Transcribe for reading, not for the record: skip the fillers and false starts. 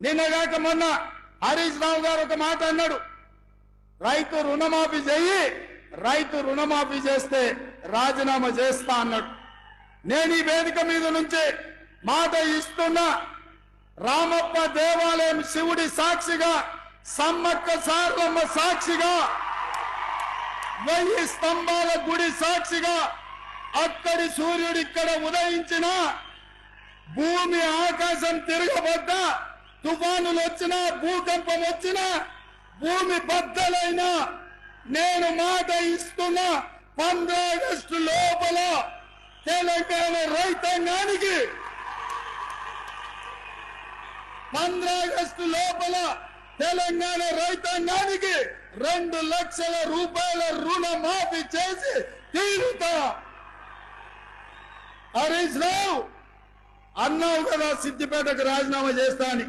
నిన్నగాక మొన్న హరీష్ రావు గారు ఒక మాట అన్నాడు, రైతు రుణమాఫీ చెయ్యి, రైతు రుణమాఫీ చేస్తే రాజీనామా చేస్తా అన్నాడు. నేను ఈ వేదిక మీద నుంచి మాట ఇస్తున్నా, రామప్ప దేవాలయం శివుడి సాక్షిగా, సమ్మక్క సారలమ్మ సాక్షిగా, 1000 స్తంభాల గుడి సాక్షిగా, అక్కడి సూర్యుడు ఇక్కడ ఉదయించిన, భూమి ఆకాశం తిరగబడ్డా, తుఫానులు వచ్చినా, భూకంపం వచ్చినా, భూమి బద్దలైనా, నేను మాట ఇస్తున్నా 15 ఆగస్టు లోపల తెలంగాణ రైతాంగానికి 15 ఆగస్టు లోపల తెలంగాణ రైతాంగానికి 2 లక్షల రూపాయల రుణమాఫీ చేసి తీరుతా. హరీష్ రావు అన్నావు కదా సిద్దిపేటకు రాజీనామా చేస్తా అని.